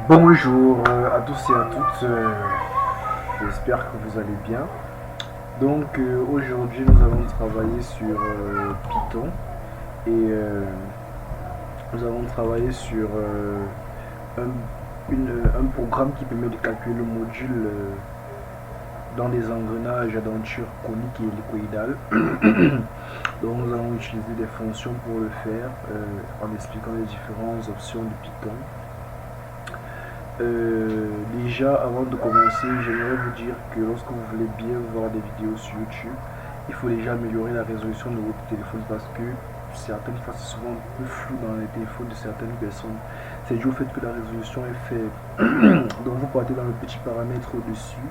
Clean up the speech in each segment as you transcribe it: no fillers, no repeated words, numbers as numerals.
Bonjour à tous et à toutes, j'espère que vous allez bien. Donc aujourd'hui nous allons travailler sur Python et nous allons travailler sur un programme qui permet de calculer le module dans les engrenages à denture conique et hélicoïdale. Donc nous allons utiliser des fonctions pour le faire en expliquant les différentes options de Python. Déjà avant de commencer, j'aimerais vous dire que lorsque vous voulez bien voir des vidéos sur YouTube, il faut déjà améliorer la résolution de votre téléphone parce que certaines fois c'est souvent un peu flou dans les téléphones de certaines personnes. C'est dû au fait que la résolution est faible. Donc vous partez dans le petit paramètre au-dessus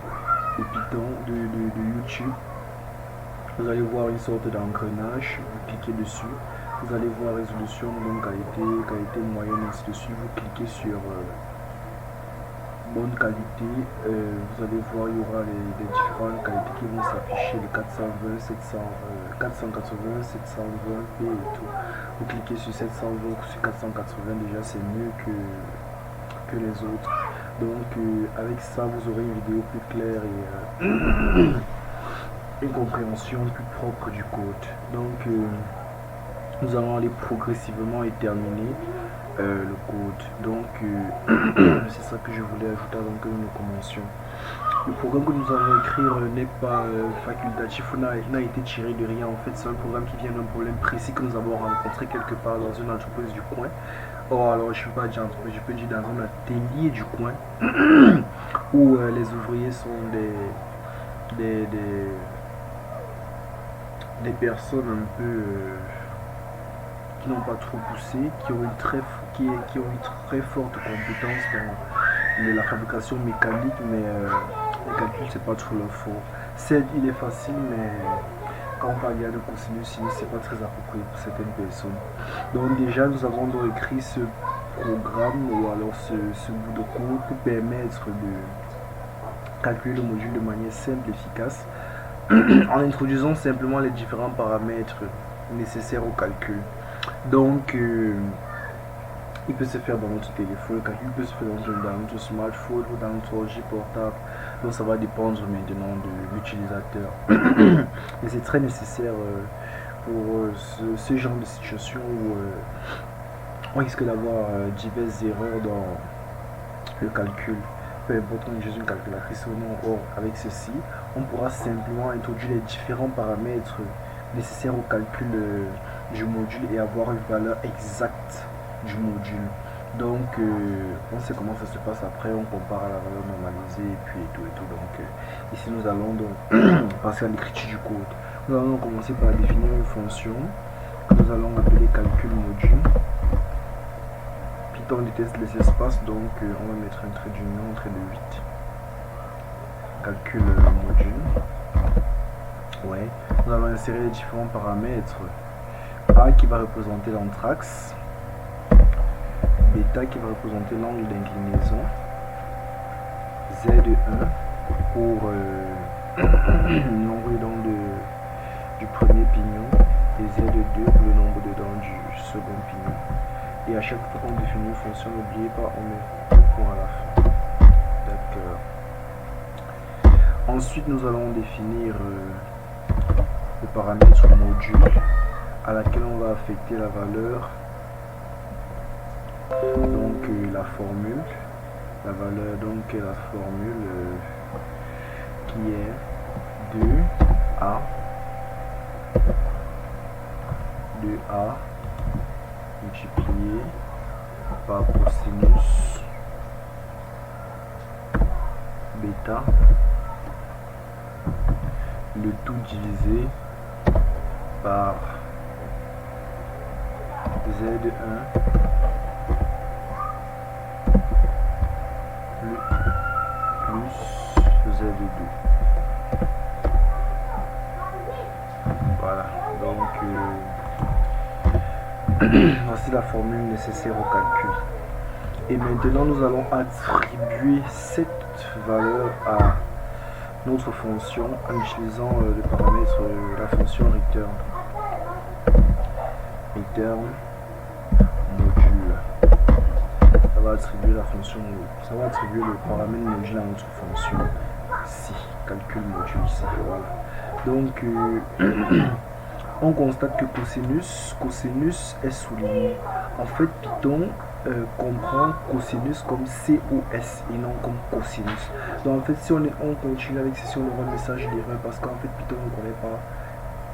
de Python, de YouTube. Vous allez voir une sorte d'engrenage, vous cliquez dessus, vous allez voir résolution, donc qualité moyenne, ainsi de suite. Vous cliquez sur bonne qualité, vous allez voir, il y aura les différentes qualités qui vont s'afficher, le 420, 480, 720p et tout. Vous cliquez sur 720 ou sur 480, déjà c'est mieux que les autres. Donc avec ça vous aurez une vidéo plus claire et une compréhension plus propre du code. Donc nous allons aller progressivement et terminer le code. Donc c'est ça que je voulais ajouter avant que nous commencions. Le programme que nous allons écrire n'est pas facultatif ou n'a été tiré de rien. En fait, c'est un programme qui vient d'un problème précis que nous avons rencontré quelque part dans une entreprise du coin. Oh, alors je ne peux pas dire entreprise, je peux dire dans un atelier du coin où les ouvriers sont des personnes un peu qui n'ont pas trop poussé, qui ont une très forte compétence dans la fabrication mécanique, mais les calculs c'est pas trop leur fort. Certes, il est facile, mais quand on parle de cosinus sinus, c'est pas très approprié pour certaines personnes. Donc déjà nous avons donc écrit ce programme ou alors ce bout de code pour permettre de calculer le module de manière simple et efficace en introduisant simplement les différents paramètres nécessaires au calcul. Donc il peut se faire dans notre téléphone, le calcul peut se faire dans notre smartphone ou dans notre ordi portable. Donc ça va dépendre maintenant de l'utilisateur. Mais c'est très nécessaire pour ce genre de situation où on risque d'avoir diverses erreurs dans le calcul. Peu importe on utilise une calculatrice ou non. Or avec ceci, on pourra simplement introduire les différents paramètres nécessaires au calcul du module et avoir une valeur exacte du module. Donc on sait comment ça se passe après, on compare à la valeur normalisée et puis et tout. Donc ici nous allons donc passer à l'écriture du code. Nous allons commencer par définir une fonction que nous allons appeler calcul module. Python déteste les espaces, donc on va mettre un trait d'union, un trait de 8. Calcul module. Ouais. Nous allons insérer les différents paramètres. A qui va représenter l'anthrax, bêta qui va représenter l'angle d'inclinaison, Z1 pour le nombre de dents du premier pignon et Z2 pour le nombre de dents du second pignon. Et à chaque fois qu'on définit une fonction, n'oubliez pas, on met un point à la fin. D'accord. Ensuite, nous allons définir le paramètre module à laquelle on va affecter la valeur, donc la formule, la valeur donc la formule qui est 2a multiplié par cosinus bêta, le tout divisé par Z1 plus Z2. Voilà, donc voici la formule nécessaire au calcul. Et maintenant nous allons attribuer cette valeur à notre fonction en utilisant le paramètre la fonction return. Return module. Ça va attribuer la fonction, ça va attribuer le paramètre module à notre fonction si, calcul module ici. Voilà. Donc on constate que cosinus est souligné. En fait, Python comprend cosinus comme COS et non comme cosinus. Donc en fait, si on continue avec ceci, on aura un message d'erreur parce qu'en fait, Python ne connaît pas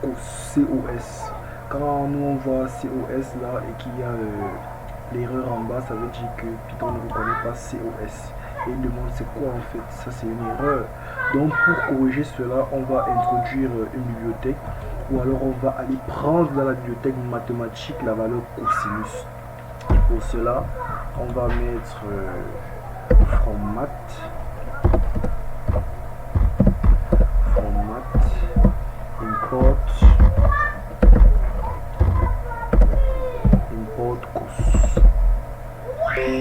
COS. Quand nous on voit COS là et qu'il y a l'erreur en bas, ça veut dire que Python ne reconnaît pas COS. Et il demande c'est quoi en fait, ça c'est une erreur. Donc pour corriger cela, on va introduire une bibliothèque ou alors on va aller prendre dans la bibliothèque mathématique la valeur cosinus. Et pour cela, on va mettre from import cos.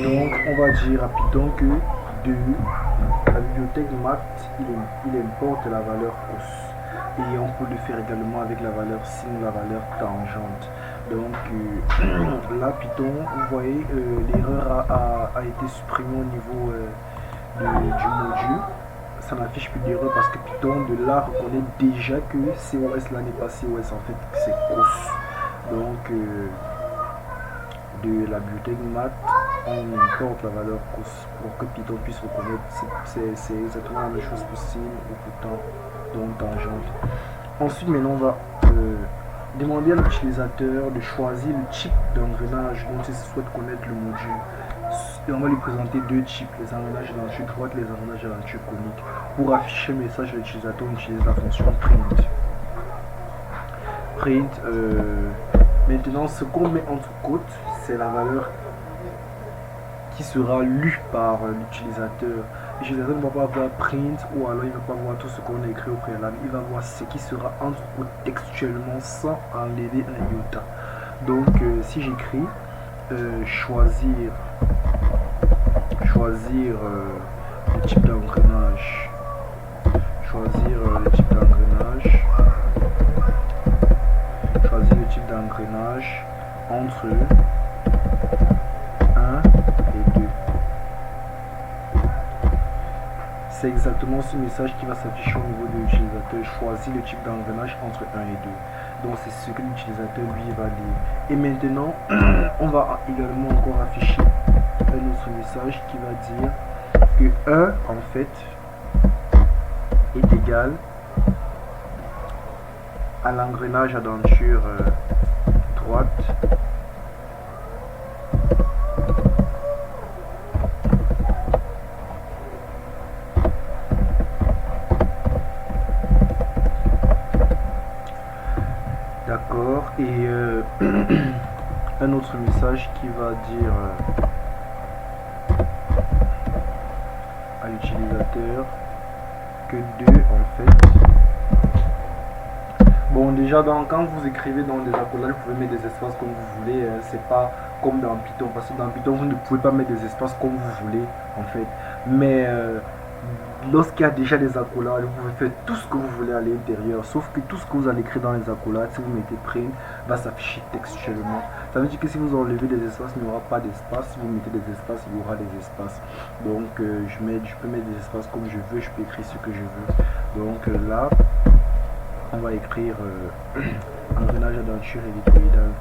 Donc on va dire à Python que de la bibliothèque math, il importe la valeur cos. Et on peut le faire également avec la valeur sin, la valeur tangente. Donc là, Python, vous voyez, l'erreur a été supprimée au niveau du module. Ça n'affiche plus d'erreur parce que Python de là reconnaît déjà que COS là n'est pas COS, en fait c'est cos. Donc de la bibliothèque math, on importe la valeur cos pour que Python puisse reconnaître. C'est exactement la même chose pour sin ou pourtant donc tangente. Ensuite, maintenant, on va demander à l'utilisateur de choisir le type d'engrenage dont il souhaite connaître le module. Et on va lui présenter deux types, les engrenages de l'enture droite et les engrenages de l'enture conique. Pour afficher le message de l'utilisateur, on utilise la fonction print. Maintenant, ce qu'on met entre côtes, c'est la valeur qui sera lue par l'utilisateur. L'utilisateur ne va pas voir print ou alors il ne va pas voir tout ce qu'on a écrit au préalable. Il va voir ce qui sera entre côtes textuellement sans enlever un iota. Donc si j'écris choisir le type d'engrenage, choisir le type d'engrenage entre 1 et 2. C'est exactement ce message qui va s'afficher au niveau de l'utilisateur. Choisis le type d'engrenage entre 1 et 2. Donc c'est ce que l'utilisateur lui va lire. Et maintenant, on va également encore afficher un autre message qui va dire que 1 en fait est égal à l'engrenage à denture droite d'accord, et un autre message qui va dire à l'utilisateur que 2 en fait. Bon, déjà quand vous écrivez dans des accolades, vous pouvez mettre des espaces comme vous voulez, c'est pas comme dans Python, parce que dans Python vous ne pouvez pas mettre des espaces comme vous voulez en fait, mais lorsqu'il y a déjà des accolades, vous pouvez faire tout ce que vous voulez à l'intérieur, sauf que tout ce que vous allez écrire dans les accolades, si vous mettez print, va s'afficher textuellement. Ça veut dire que si vous enlevez des espaces, il n'y aura pas d'espace. Si vous mettez des espaces, il y aura des espaces. Donc je peux mettre des espaces comme je veux, je peux écrire ce que je veux. Donc là, on va écrire engrenage à denture hélicoïdale.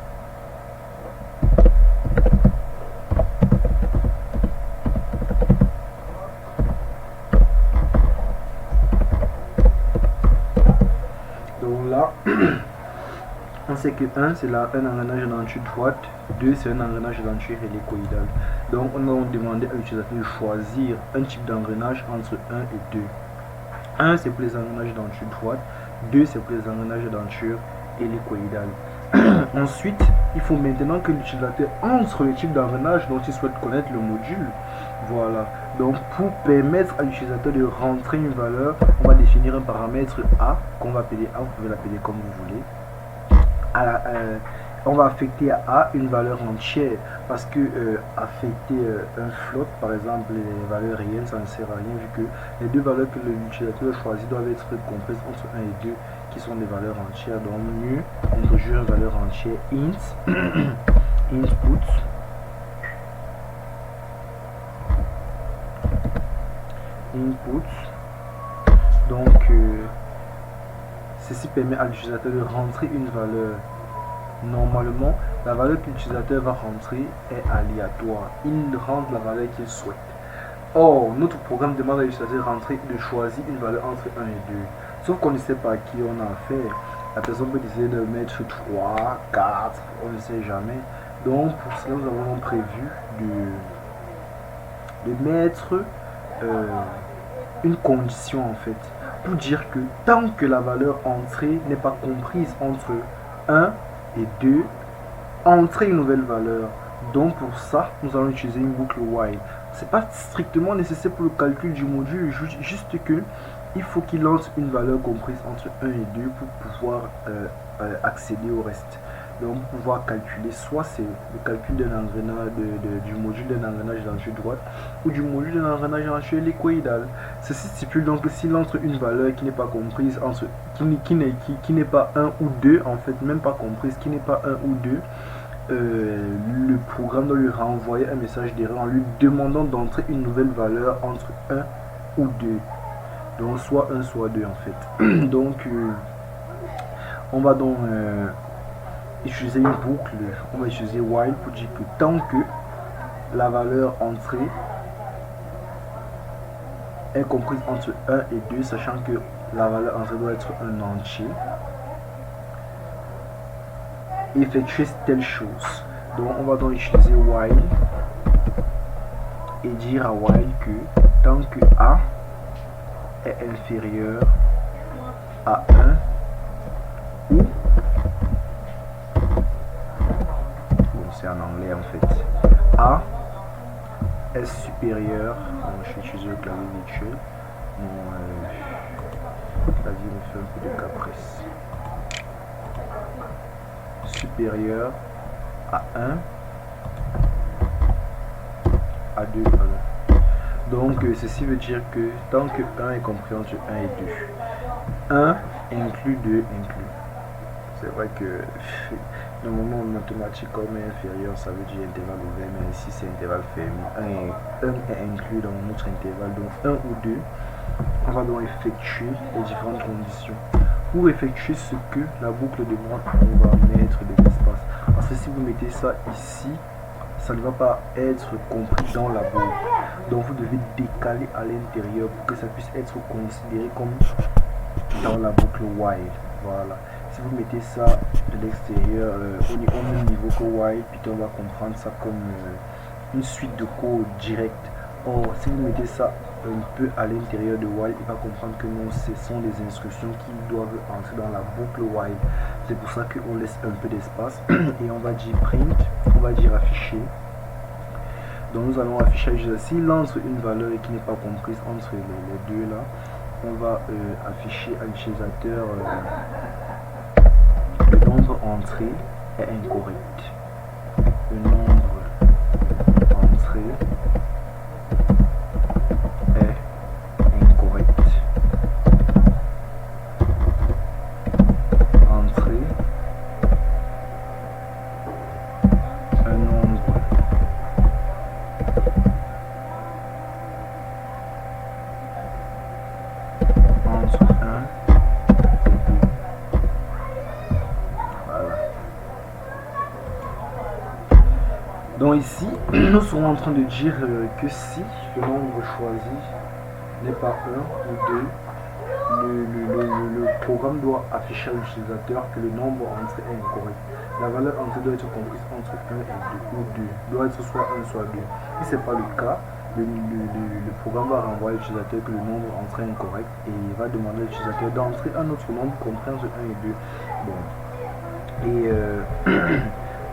Donc là, on sait que 1 c'est un engrenage à denture droite, 2 c'est un engrenage à denture hélicoïdale. Donc on va demander à l'utilisateur de choisir un type d'engrenage entre 1 et 2. 1 c'est pour les engrenages à denture droite, 2 c'est pour les engrenages à denture hélicoïdale. Ensuite, il faut maintenant que l'utilisateur entre le type d'engrenage dont il souhaite connaître le module. Voilà. Donc pour permettre à l'utilisateur de rentrer une valeur, on va définir un paramètre A qu'on va appeler A, vous pouvez l'appeler comme vous voulez. On va affecter à A une valeur entière parce que affecter un float, par exemple les valeurs réelles, ça ne sert à rien vu que les deux valeurs que l'utilisateur choisit doivent être comprises entre 1 et 2 qui sont des valeurs entières. Donc mieux introduire une valeur entière int input input. Donc ceci permet à l'utilisateur de rentrer une valeur. Normalement, la valeur que l'utilisateur va rentrer est aléatoire. Il rentre la valeur qu'il souhaite. Or, notre programme demande à l'utilisateur de choisir une valeur entre 1 et 2. Sauf qu'on ne sait pas à qui on a affaire. La personne peut décider de mettre 3, 4, on ne sait jamais. Donc, pour cela, nous avons prévu de mettre une condition en fait. Pour dire que tant que la valeur entrée n'est pas comprise entre 1 et 2, entrer une nouvelle valeur. Donc pour ça, nous allons utiliser une boucle while. C'est pas strictement nécessaire pour le calcul du module, juste que il faut qu'il lance une valeur comprise entre 1 et 2 pour pouvoir accéder au reste. Donc pour pouvoir calculer, soit c'est le calcul d'un engrenage du module d'un engrenage d'enchère droite ou du module d'un engrenage d'enchère hélicoïdale. Ceci stipule donc que s'il entre une valeur qui n'est pas comprise entre qui n'est pas 1 ou 2, en fait même pas comprise, qui n'est pas 1 ou 2, le programme doit lui renvoyer un message d'erreur en lui demandant d'entrer une nouvelle valeur entre 1 ou 2. Donc soit 1 soit 2 en fait. Donc on va donc utiliser une boucle, on va utiliser while pour dire que tant que la valeur entrée est comprise entre 1 et 2, sachant que la valeur entrée doit être un entier, effectuer telle chose. Donc on va donc utiliser while et dire à while que tant que A est inférieur à 1 ou c'est en anglais en fait, A est supérieur, je vais utiliser le clavier virtuel, mon clavier me fait un peu de caprice, supérieur à 1 à 2 pardon. Donc ceci veut dire que tant que 1 est compris entre 1 et 2, 1 inclut 2 inclut. C'est vrai que normalement en mathématiques comme inférieur ça veut dire intervalle ouvert, mais ici c'est intervalle fermé. 1 est inclus dans notre intervalle, donc 1 ou 2. On va donc effectuer les différentes conditions. Pour effectuer ce que la boucle demande, on va mettre des espaces. Parce que si vous mettez ça ici, ça ne va pas être compris dans la boucle. Donc vous devez décaler à l'intérieur pour que ça puisse être considéré comme dans la boucle while. Voilà. Si vous mettez ça de l'extérieur au même niveau que while, Python va comprendre ça comme une suite de code direct. Or, si vous mettez ça un peu à l'intérieur de while, il va comprendre que non, ce sont des instructions qui doivent entrer dans la boucle while. C'est pour ça qu'on laisse un peu d'espace et on va dire print, on va dire afficher. Donc nous allons afficher, s'il lance une valeur qui n'est pas comprise entre les deux là, on va afficher à l'utilisateur le nombre entré est incorrect. Le nombre entré est incorrect. Entrée, un nombre entre 1 et 2. Voilà. Donc ici, nous serons en train de dire que si le nombre choisi n'est pas 1 ou 2, le programme doit afficher à l'utilisateur que le nombre entré est incorrect. La valeur entrée doit être comprise entre 1 et 2 ou 2. Doit être soit 1 soit 2. Si ce n'est pas le cas, le programme va renvoyer à l'utilisateur que le nombre entré est incorrect et il va demander à l'utilisateur d'entrer un autre nombre compris entre 1 et 2. Bon. Et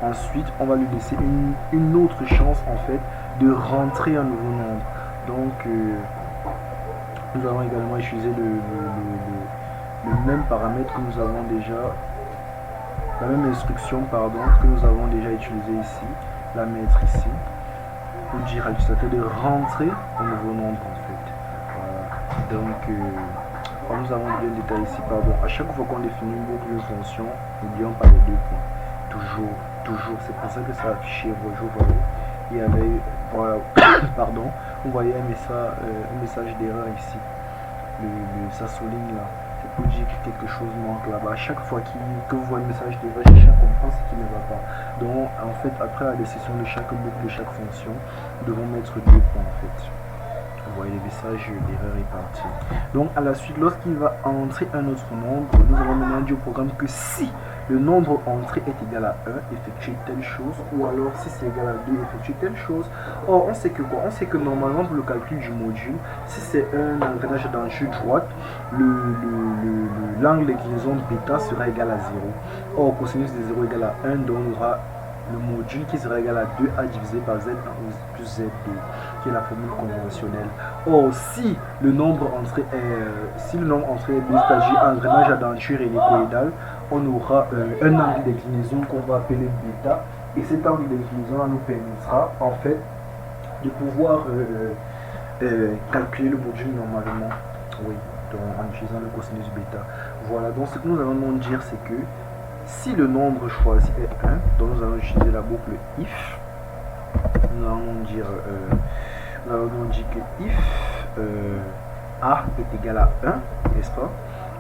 ensuite, on va lui laisser une autre chance en fait de rentrer un nouveau nombre. Donc, nous allons également utiliser le même paramètre que nous avons déjà, la même instruction pardon que nous avons déjà utilisé ici, la mettre ici pour dire à l'utilisateur de rentrer un nouveau nombre en fait. Voilà. Donc comme nous avons bien détaillé ici, pardon, à chaque fois qu'on définit une boucle, une fonction, n'oublions pas les deux points. Toujours, c'est pour ça que ça affiche, vous voyez, il y avait, voilà, pardon, vous voyez un message d'erreur ici. Ça souligne là. C'est pour dire que quelque chose manque là-bas. À chaque fois que vous voyez un message d'erreur, cherchez à comprendre ce qui ne va pas. Donc, en fait, après la décision de chaque boucle, de chaque fonction, nous devons mettre 2 points en fait. Vous voyez, le message d'erreur est parti. Donc, à la suite, lorsqu'il va entrer un autre nombre, nous allons maintenant dire au programme que si le nombre entré est égal à 1, effectuer telle chose, ou alors si c'est égal à 2, effectuer telle chose. Or, on sait que quoi? On sait que normalement, pour le calcul du module, si c'est un engrenage d'enchère droite, l'angle d'inclinaison bêta sera égal à 0. Or, cosinus de 0 égale à 1, donc on aura le module qui sera égal à 2a divisé par z1 plus z2, qui est la formule conventionnelle. Or, si le nombre entré est 2, c'est-à-dire engrenage à denture hélicoïdale, on aura un angle d'inclinaison qu'on va appeler bêta, et cet angle d'inclinaison nous permettra en fait de pouvoir calculer le module normalement. Oui, donc en utilisant le cosinus bêta. Voilà, donc ce que nous allons nous dire, c'est que si le nombre choisi est 1, donc nous allons utiliser la boucle if. Nous allons dire que if a est égal à 1, n'est-ce pas?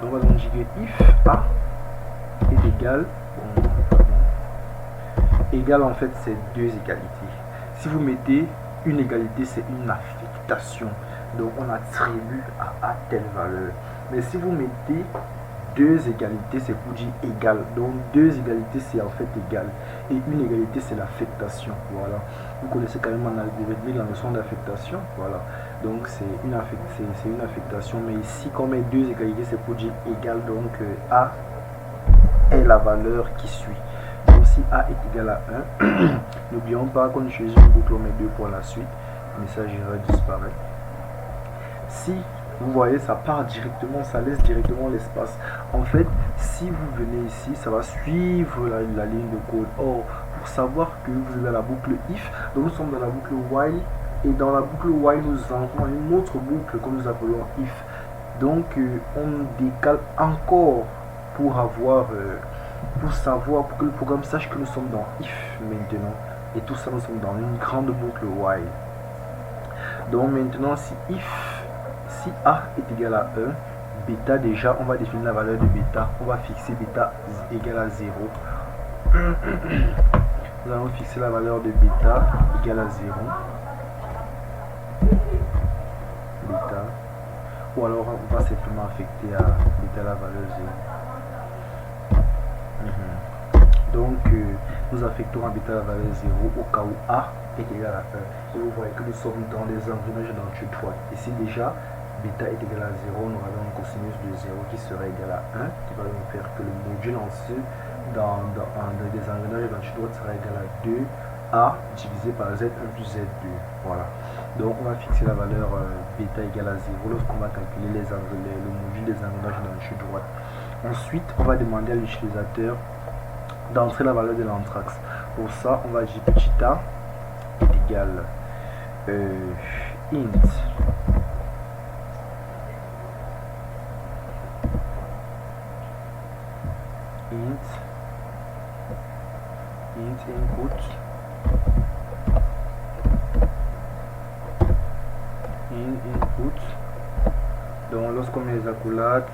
Donc nous allons dire que if a est égal, égal en fait c'est 2 égalités. Si vous mettez une égalité, c'est une affectation. Donc on attribue à A telle valeur. Mais si vous mettez 2 égalités, c'est pour dire égal. Donc 2 égalités, c'est en fait égal. Et une égalité, c'est l'affectation. Voilà. Vous connaissez quand même en algorithmique la notion d'affectation. Voilà. Donc c'est une affectation. Mais ici, quand on met 2 égalités, c'est pour dire égal. Donc A est la valeur qui suit. Donc si A est égal à 1, n'oublions pas qu'on utilise une boucle, on met 2 pour la suite. Le message disparaît. Si vous voyez, ça part directement, ça laisse directement l'espace. En fait, si vous venez ici, ça va suivre la ligne de code. Or, pour savoir que vous êtes dans la boucle if, donc nous sommes dans la boucle while, et dans la boucle while, nous entrons dans une autre boucle que nous appelons if. Donc, on décale encore pour avoir, pour savoir, pour que le programme sache que nous sommes dans if maintenant. Et tout ça, nous sommes dans une grande boucle while. Donc maintenant, si A est égal à 1, bêta déjà, on va définir la valeur de bêta. On va fixer bêta égale à 0. Nous allons fixer la valeur de bêta égale à 0. Bêta. Ou alors on va simplement affecter à bêta la valeur 0. Donc nous affectons à bêta la valeur 0 au cas où A est égal à 1. Et vous voyez que nous sommes dans les engrenages d'enchère droite. Ici déjà, bêta est égal à 0, nous avons un cosinus de 0 qui sera égal à 1, qui va nous faire que le module entier dans des engrenages d'enchère droite sera égal à 2a divisé par z1 plus z2. Voilà. Donc on va fixer la valeur bêta égale à 0 lorsqu'on va calculer le module des engrenages d'enchère droite. Ensuite, on va demander à l'utilisateur d'entrer la valeur de l'anthrax. Pour ça, on va dire petit a est égal int input donc lorsqu'on met les accolades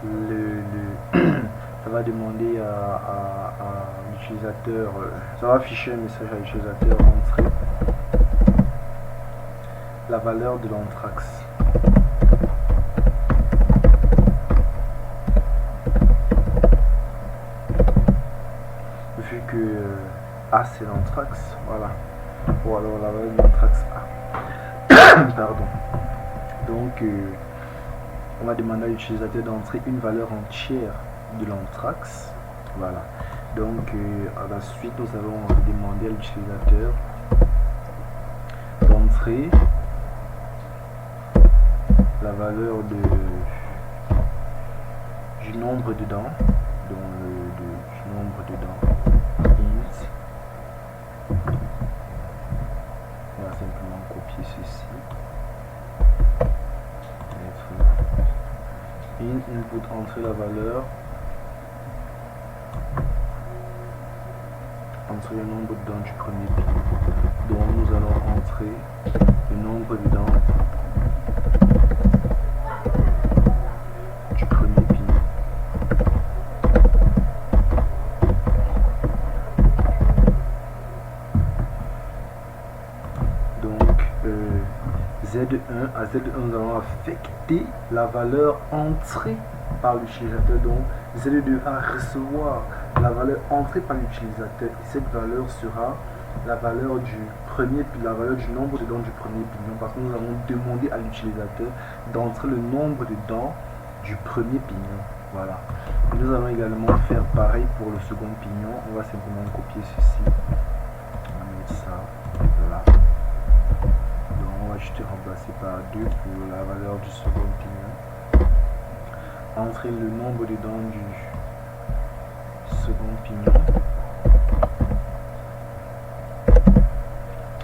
ça va demander à l'utilisateur, ça va afficher un message à l'utilisateur entrer la valeur de l'anthrax. Vu que A c'est l'anthrax, voilà. Ou alors la valeur de l'anthrax A. Pardon. Donc on va demander à l'utilisateur d'entrer une valeur entière de l'anthrax. Voilà. Donc à la suite nous allons demander à l'utilisateur d'entrer la valeur du nombre dedans. Donc du nombre dedans. Int. On va simplement copier ceci. Input, entrer la valeur, entrer le nombre dedans du premier pin. Donc nous allons Donc Z1 à Z1, nous allons affecter la valeur entrée par l'utilisateur. Donc Z2 va recevoir la valeur entrée par l'utilisateur. Et cette valeur sera la valeur du premier, puis la valeur du nombre de dents du premier pignon, parce que nous avons demandé à l'utilisateur d'entrer le nombre de dents du premier pignon. Voilà. Et nous allons également faire pareil pour le second pignon. On va simplement copier ceci. On va mettre ça là. Donc on va juste remplacer par 2 pour la valeur du second pignon. Entrer le nombre de dents du second pignon.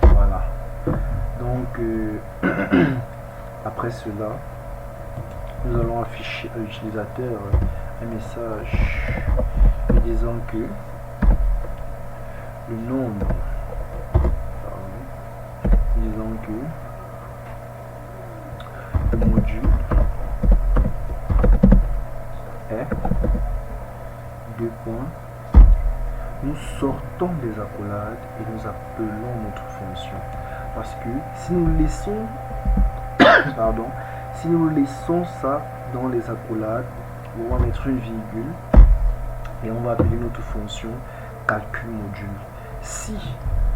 Voilà. Donc après cela, nous allons afficher à l'utilisateur un message lui disant que le nombre, disant que le module est 2 points. Nous sortons des accolades et nous appelons notre fonction. Parce que si nous laissons pardon, si nous laissons ça dans les accolades, on va mettre une virgule et on va appeler notre fonction calcul module. Si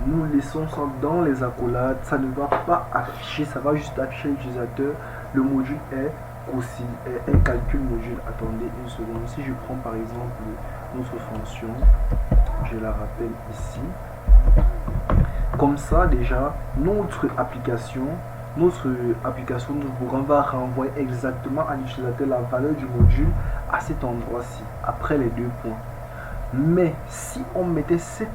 nous laissons ça dans les accolades, ça ne va pas afficher, ça va juste afficher à l'utilisateur le module est aussi un calcul module. Attendez une seconde. Si je prends par exemple notre fonction, je la rappelle ici. Comme ça déjà, notre application nous va renvoyer exactement à l'utilisateur la valeur du module à cet endroit-ci, après les 2 points. Mais si on mettait cette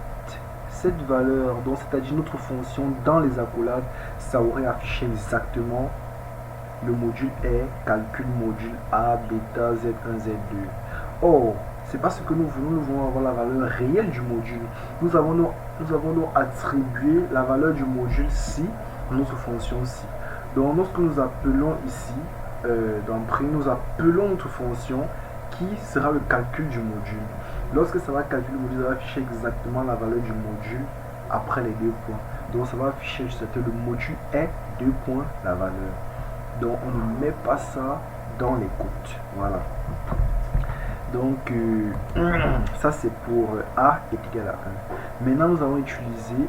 valeur, donc c'est-à-dire notre fonction dans les accolades, ça aurait affiché exactement le module est calcul module A, bêta, Z1, Z2. Or, c'est pas ce que nous voulons. Nous voulons avoir la valeur réelle du module. Nous avons donc attribué la valeur du module ci à notre fonction ci. Donc, lorsque nous appelons ici, dans prix, nous appelons notre fonction qui sera le calcul du module. Lorsque ça va calculer le module, ça va afficher exactement la valeur du module après les 2 points. Donc, ça va afficher que le module est 2 points la valeur. Donc, on ne met pas ça dans les côtes. Voilà. Donc, ça c'est pour A est égal à 1. Maintenant, nous allons utiliser,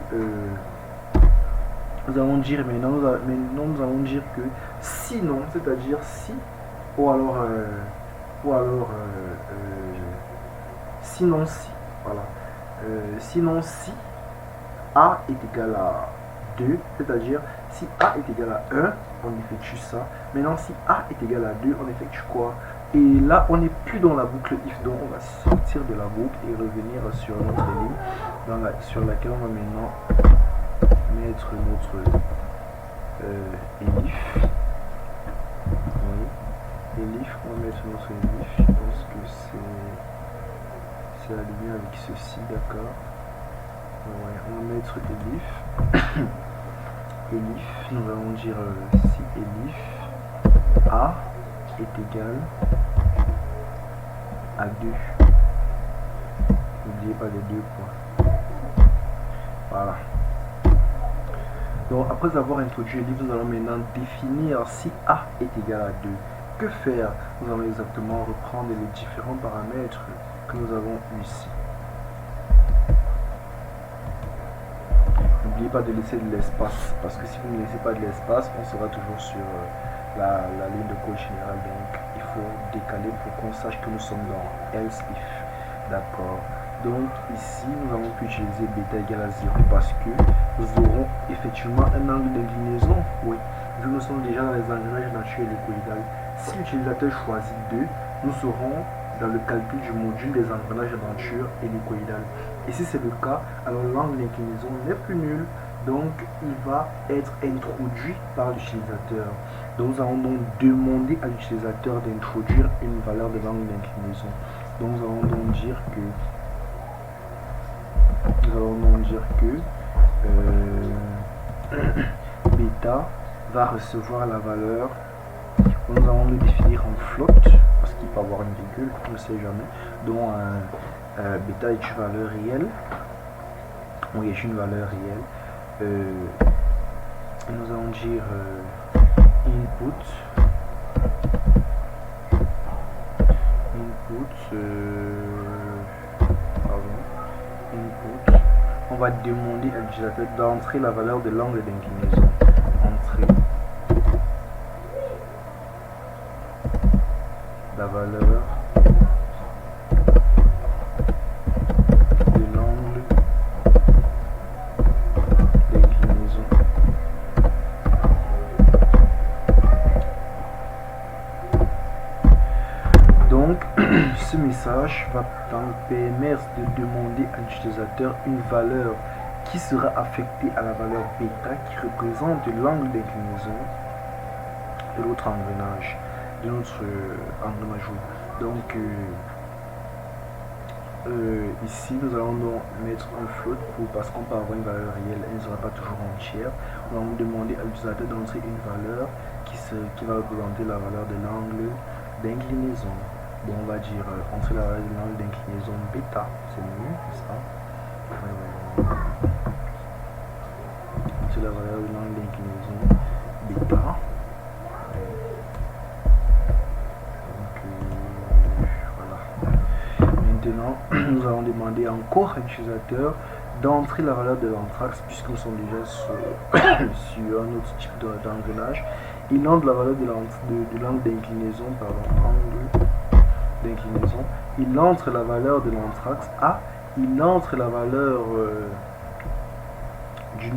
nous allons dire, nous allons dire que sinon, c'est-à-dire si, ou alors sinon si, voilà. Sinon si A est égal à 2, c'est-à-dire si A est égal à 1, on effectue ça. Maintenant, si A est égal à 2, on effectue quoi? Et là, on n'est plus dans la boucle if, donc on va sortir de la boucle et revenir sur notre ligne sur laquelle on va maintenant mettre notre elif. Oui, elif, on va mettre notre elif. Je pense que c'est aligné avec ceci, d'accord. Ouais, on va mettre elif. Elif, nous allons dire si elif A est égal à 2. N'oubliez pas les 2 points. Voilà. Donc après avoir introduit elif, nous allons maintenant définir si A est égal à 2. Que faire? Nous allons exactement reprendre les différents paramètres que nous avons ici. N'oubliez pas de laisser de l'espace, parce que si vous ne laissez pas de l'espace, on sera toujours sur la ligne de code générale. Donc il faut décaler pour qu'on sache que nous sommes dans else if. D'accord. Donc ici nous avons pu utiliser bêta égale à 0 parce que nous aurons effectivement un angle d'inclinaison. Oui, vu que nous sommes déjà dans les engrenages naturels et hélicoïdales. Si l'utilisateur choisit 2, nous serons dans le calcul du module des engrenages nature hélicoïdales. Et si c'est le cas, alors l'angle d'inclinaison n'est plus nul, donc il va être introduit par l'utilisateur. Donc nous allons donc demander à l'utilisateur d'introduire une valeur de l'angle d'inclinaison. Donc nous allons donc dire que bêta va recevoir la valeur. Nous allons le définir en flotte parce qu'il peut avoir une virgule, on ne sait jamais. Donc bêta est une valeur réelle. Oui, est une valeur réelle. nous allons dire input, on va demander à l'utilisateur d'entrer la valeur de l'angle d'inclinaison. Entrer la valeur de l'angle d'inclinaison. Donc, ce message va permettre de demander à l'utilisateur une valeur qui sera affectée à la valeur bêta qui représente l'angle d'inclinaison de l'autre engrenage, de notre engrenage. Donc, ici, nous allons donc mettre un float parce qu'on peut avoir une valeur réelle, elle ne sera pas toujours entière. On va nous demander à l'utilisateur d'entrer une valeur qui va représenter la valeur de l'angle d'inclinaison. Bon, on va dire entrer la valeur de l'angle d'inclinaison bêta, c'est mieux, c'est ça. Entrer la valeur de l'angle d'inclinaison bêta. Maintenant, nous allons demander encore à l'utilisateur d'entrer la valeur de l'anthrax, puisque nous sommes déjà sur un autre type d'engrenage. Il entre la valeur de l'angle d'inclinaison, angle d'inclinaison. Il entre la valeur de l'anthrax A. Il entre la valeur du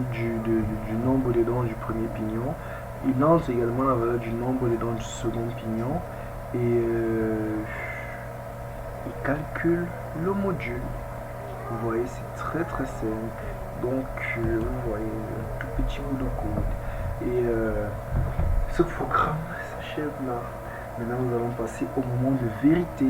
nombre des dents du premier pignon. Il entre également la valeur du nombre des dents du second pignon. Et il calcule le module. Vous voyez, c'est très très simple. Donc vous voyez un tout petit bout de code. Et ce programme s'achève là. Maintenant nous allons passer au moment de vérité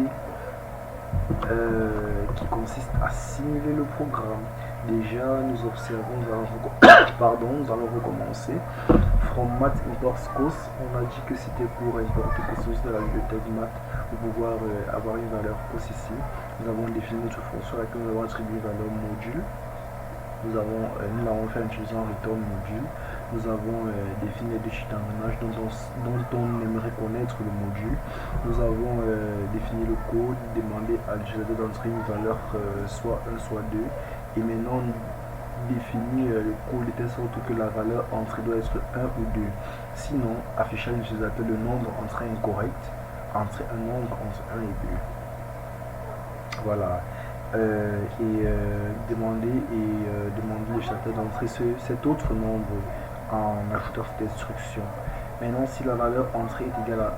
qui consiste à simuler le programme. Déjà nous observons, nous allons recommencer. From math import cos, on a dit que c'était pour importer cos de la bibliothèque math pour pouvoir avoir une valeur cos ici. Nous avons défini notre fonction à laquelle nous avons attribué une valeur module. Nous l'avons fait en utilisant return module. Nous avons défini les deux types d'engrenage dont on aimerait connaître le module. Nous avons défini le code, demandé à l'utilisateur d'entrer une valeur soit 1 soit 2. Et maintenant on définit le code de telle sorte que la valeur entrée doit être 1 ou 2. Sinon, afficher à l'utilisateur le nombre entrée incorrect, entrer un nombre entre 1 et 2. Voilà. Demander l'utilisateur d'entrer cet autre nombre en ajoutant cette instruction. Maintenant, si la valeur entrée est égale à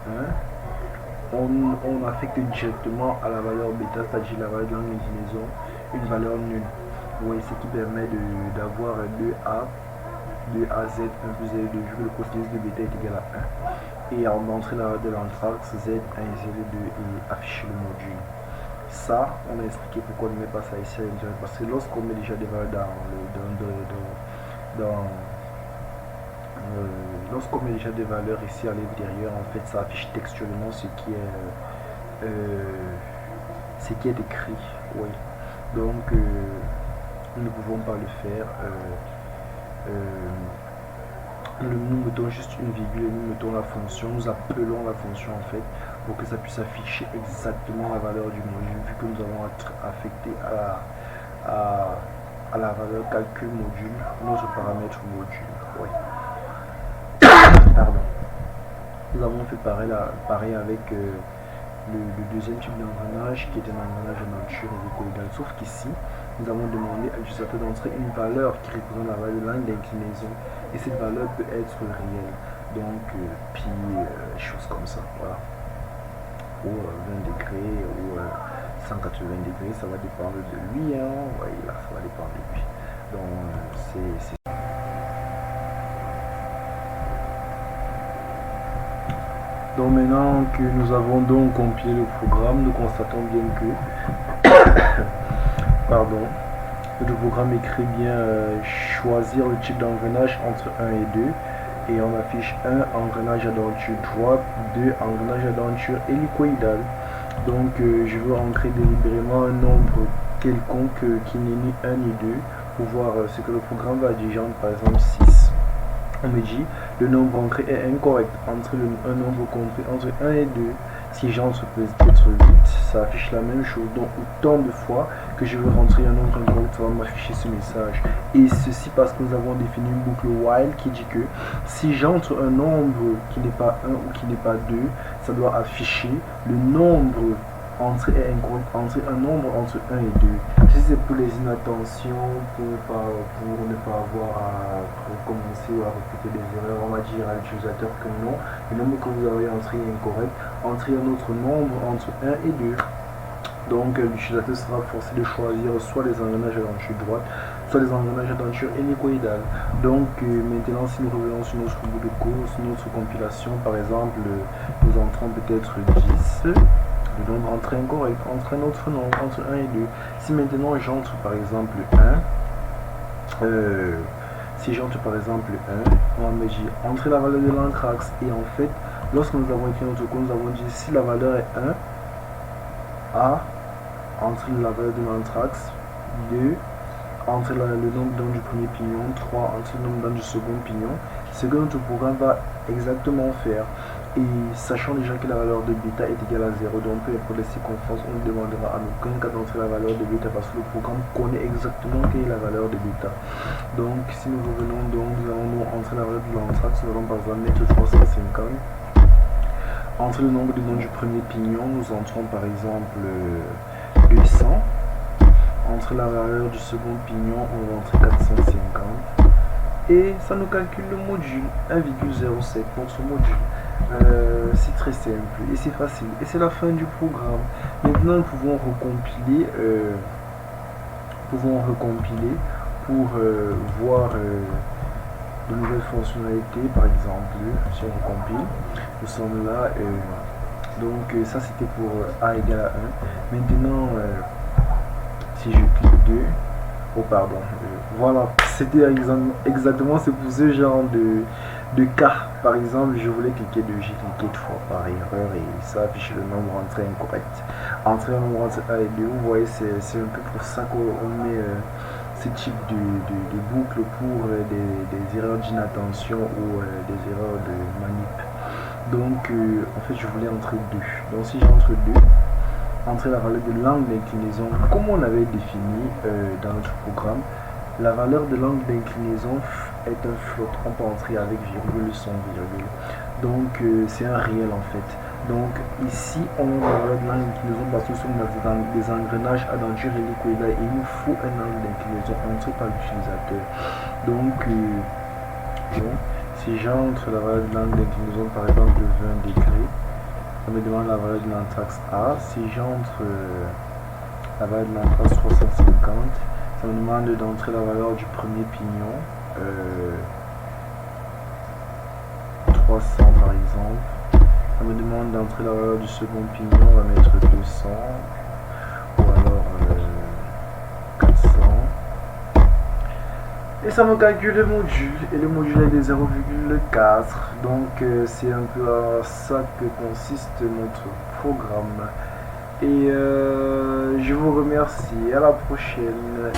1, on affecte directement à la valeur bêta, c'est-à-dire la valeur de l'angle d'inclinaison, une valeur nulle. Vous voyez, ce qui permet d'avoir 2az 1 plus z2, vu que le cosinus de bêta est égal à 1. Et on entrer la valeur de l'anthrax z1 et z2 et afficher le module. Ça, on a expliqué pourquoi on ne met pas ça ici à l'intérieur, parce que lorsqu'on met déjà des valeurs lorsqu'on met déjà des valeurs ici à l'intérieur, en fait ça affiche textuellement ce qui est écrit. Oui. Donc nous ne pouvons pas le faire. Nous mettons juste une virgule et nous mettons la fonction, nous appelons la fonction en fait pour que ça puisse afficher exactement la valeur du module, vu que nous avons affecté à la valeur calcul module notre paramètre module. Oui. Pardon. Nous avons fait pareil avec le deuxième type d'engrenage qui est un engrenage de nature équivalente, sauf qu'ici nous avons demandé à l'utilisateur d'entrer une valeur qui représente la valeur de l'angle d'inclinaison et cette valeur peut être réelle, donc pi, choses comme ça, voilà, ou 20 degrés ou 180 degrés, ça va dépendre de lui, hein. Ouais, là, ça va dépendre de lui. Donc c'est donc maintenant que nous avons donc compilé le programme, nous constatons bien que pardon, le programme écrit bien choisir le type d'engrenage entre 1 et 2 et on affiche 1 engrenage à denture droite, 2 engrenage à denture hélicoïdale. Donc je veux entrer délibérément un nombre quelconque qui n'est ni 1 ni 2 pour voir ce que le programme va dire, par exemple 6. on me dit le nombre entré est incorrect entre un nombre compris entre 1 et 2. Si j'entre peut-être 8, ça affiche la même chose. Donc autant de fois que je veux rentrer un nombre incorrect, ça va m'afficher ce message. Et ceci parce que nous avons défini une boucle while qui dit que si j'entre un nombre qui n'est pas 1 ou qui n'est pas 2, ça doit afficher le nombre entré est incorrect entre un nombre entre 1 et 2. Si c'est pour les inattentions, pour ne pas avoir à recommencer ou à répéter des erreurs, on va dire à l'utilisateur que non, le nombre que vous avez entré est incorrect, entrez un autre nombre entre 1 et 2. Donc l'utilisateur sera forcé de choisir soit les engrenages à denture droite, soit les engrenages à denture hélicoïdale. Donc maintenant, si nous revenons sur notre bout de course, notre compilation, par exemple, nous entrons peut-être 10. Le nombre entré incorrect entre un autre nombre entre 1 et 2. Si maintenant j'entre par exemple 1, si j'entre par exemple 1, on va me dire entrer la valeur de l'anthrax. Et en fait, lorsque nous avons écrit notre code, nous avons dit si la valeur est 1, A, entrer la valeur de l'anthrax, 2, entrer le nombre d'ondes du premier pignon, 3, entrer le nombre d'ondes du second pignon. Ce que notre programme va exactement faire. Et sachant déjà que la valeur de bêta est égale à 0, donc peu importe les circonstances, on ne demandera à aucun cas d'entrer la valeur de bêta parce que le programme connaît exactement quelle est la valeur de bêta. Donc si nous revenons, donc nous allons entrer la valeur de l'anthrax, nous allons par exemple mettre 350. Entre le nombre de noms du premier pignon, nous entrons par exemple 200. Entre la valeur du second pignon, on va entrer 450. Et ça nous calcule le module 1,07, notre module. C'est très simple et c'est facile et c'est la fin du programme. Maintenant nous pouvons recompiler pour voir de nouvelles fonctionnalités. Par exemple, si on recompile, nous sommes là, donc ça c'était pour a égale à 1. Maintenant si je clique 2, oh pardon, voilà, c'était exactement, c'est pour ce genre de cas. Par exemple, je voulais cliquer 2, j'ai cliqué 3 par erreur et ça affiche le nombre entré incorrect. Entrer un nombre entre 1 et 2, vous voyez, c'est un peu pour ça qu'on met ce type de boucle pour des erreurs d'inattention ou des erreurs de manip. Donc, en fait, je voulais entrer 2. Donc, si j'entre 2, entrer la valeur de l'angle d'inclinaison, comme on avait défini dans notre programme, la valeur de l'angle d'inclinaison est un float. On peut entrer avec virgule, sans virgule. Donc c'est un réel en fait. Donc ici on a la valeur de l'angle d'inclinaison parce que nous sommes dans des engrenages à denture hélicoïdale et il nous faut un angle d'inclinaison entré par l'utilisateur. Donc si j'entre la valeur de l'angle d'inclinaison par exemple de 20 degrés, ça me demande la valeur de l'anthrax A. Si j'entre la valeur de l'anthrax 350, ça me demande d'entrer la valeur du premier pignon, 300 par exemple. Ça me demande d'entrer la valeur du second pignon, on va mettre 200 ou alors 400. Et ça me calcule le module, et le module est de 0,4. Donc c'est un peu à ça que consiste notre programme. Et je vous remercie. À la prochaine.